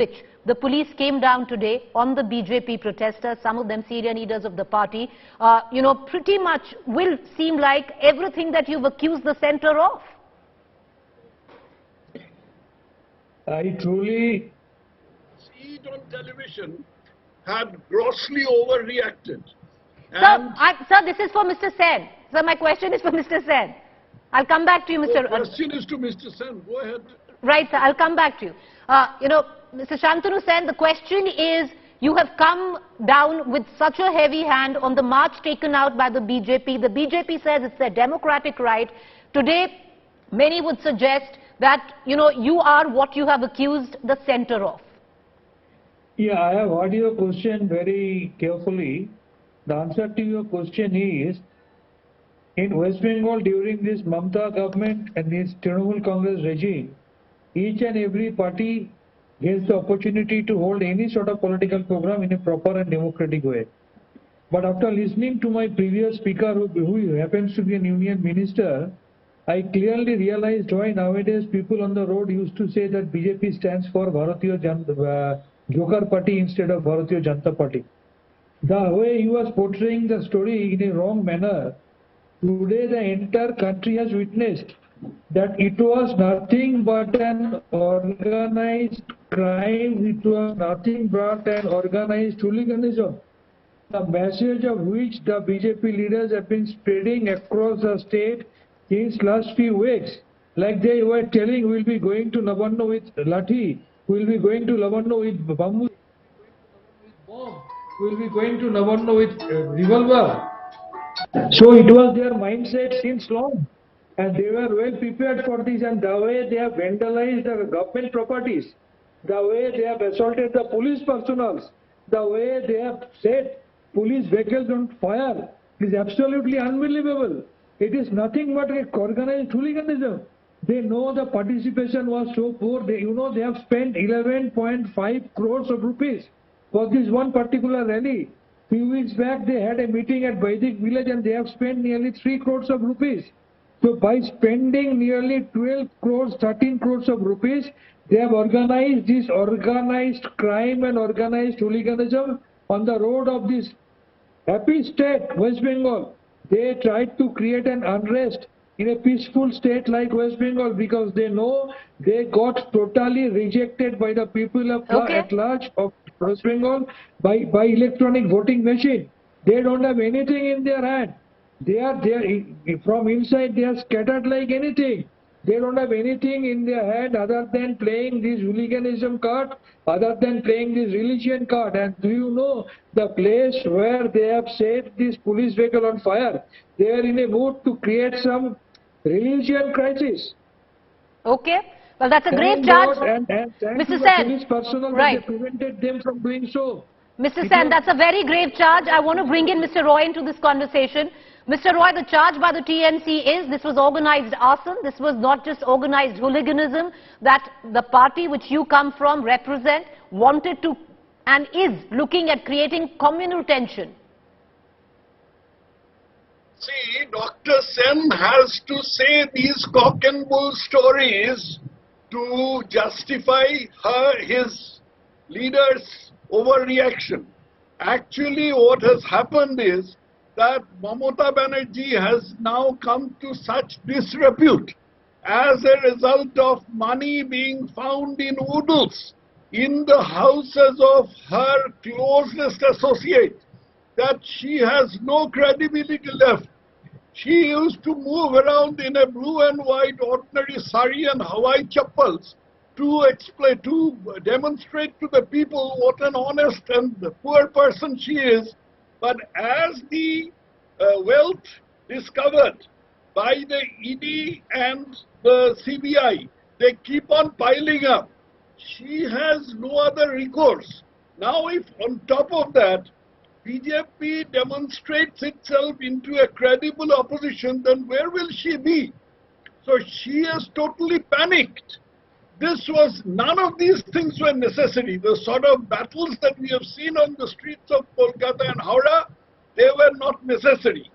which the police came down today on the BJP protesters, some of them senior leaders of the party, pretty much will seem like everything that you've accused the centre of. I truly see it on television had grossly overreacted. Sir, this is for Mr. Sen. Sir, my question is for Mr. Sen. I'll come back to you, Mr. The question is to Mr. Sen. Go ahead. Right, sir. I'll come back to you. Mr. Shantanu Sen, the question is, you have come down with such a heavy hand on the march taken out by the BJP. The BJP says it's their democratic right. Today, many would suggest that, you are what you have accused the centre of. Yeah, I have heard your question very carefully. The answer to your question is, in West Bengal during this Mamata government and this Trinamool Congress regime, each and every party gets the opportunity to hold any sort of political program in a proper and democratic way. But after listening to my previous speaker, who happens to be an union minister, I clearly realized why nowadays people on the road used to say that BJP stands for Bharatiya Janata Joker Party instead of Bharatiya Janata Party. The way he was portraying the story in a wrong manner, today the entire country has witnessed that it was nothing but an organized crime, it was nothing but an organized hooliganism. The message of which the BJP leaders have been spreading across the state since last few weeks. Like they were telling, we'll be going to Nabanna with lathi, we'll be going to Nabanna with bamboo, we'll be going to Nabanna with revolver. So it was their mindset since long. And they were well prepared for this, and the way they have vandalized the government properties, the way they have assaulted the police personnel, the way they have set police vehicles on fire is absolutely unbelievable. It is nothing but an organized hooliganism. They know the participation was so poor. They have spent 11.5 crores of rupees for this one particular rally. Few weeks back, they had a meeting at Vaidik village and they have spent nearly 3 crores of rupees. So by spending nearly 12 crores, 13 crores of rupees, they have organized this organized crime and organized hooliganism on the road of this happy state, West Bengal. They tried to create an unrest in a peaceful state like West Bengal because they know they got totally rejected by the people at large of West Bengal by electronic voting machine. They don't have anything in their hand. They are there from inside. They are scattered like anything. They don't have anything in their hand other than playing this hooliganism card, other than playing this religion card. And do you know the place where they have set this police vehicle on fire? They are in a mood to create some religion crisis. Okay. Well, that's a grave charge. And Mr. Sen, police personnel, right. They prevented them from doing so. Mr. Sen, that's a very grave charge. I want to bring in Mr. Roy into this conversation. Mr. Roy, the charge by the TMC is this was organized arson. This was not just organized hooliganism that the party which you come from represent wanted to and is looking at creating communal tension. See, Dr. Sen has to say these cock and bull stories to justify his leader's overreaction. Actually, what has happened is that Mamata Banerjee has now come to such disrepute as a result of money being found in oodles in the houses of her closest associate that she has no credibility left. She used to move around in a blue and white ordinary sari and Hawaii chappals to demonstrate to the people what an honest and poor person she is. But as the wealth discovered by the ED and the CBI, they keep on piling up. She has no other recourse. Now if on top of that, BJP demonstrates itself into a credible opposition, then where will she be? So she is totally panicked. None of these things were necessary. The sort of battles that we have seen on the streets of Kolkata and Howrah, they were not necessary.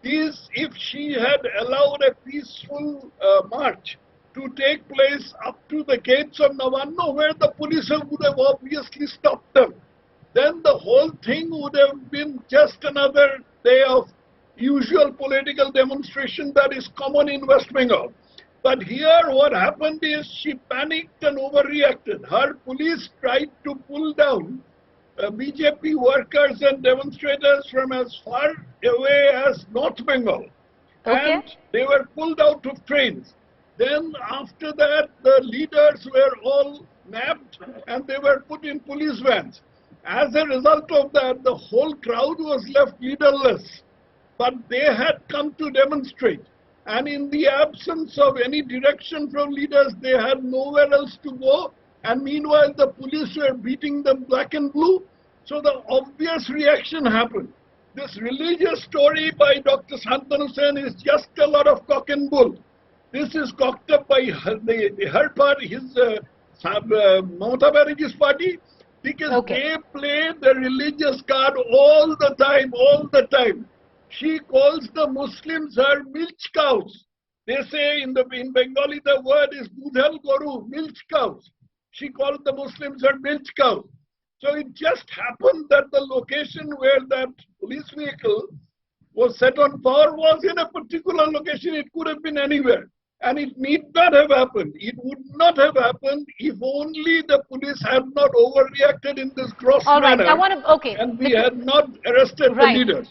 If she had allowed a peaceful march, to take place up to the gates of Nabanna, where the police would have obviously stopped them. Then the whole thing would have been just another day of usual political demonstration that is common in West Bengal. But here what happened is she panicked and overreacted. Her police tried to pull down BJP workers and demonstrators from as far away as North Bengal. Okay. And they were pulled out of trains. Then after that, the leaders were all nabbed and they were put in police vans. As a result of that, the whole crowd was left leaderless. But they had come to demonstrate. And in the absence of any direction from leaders, they had nowhere else to go. And meanwhile, the police were beating them black and blue. So the obvious reaction happened. This religious story by Dr. Shantanu is just a lot of cock and bull. This is cocked up by her party, his Mamata Banerjee's party, because they play the religious card all the time. She calls the Muslims her milch cows. They say in Bengali the word is dudhal goru, milch cows. She called the Muslims her milch cows. So it just happened that the location where that police vehicle was set on fire was in a particular location. It could have been anywhere. And it need not have happened. It would not have happened if only the police had not overreacted in this gross All right. manner. I want to, And we had not arrested the leaders.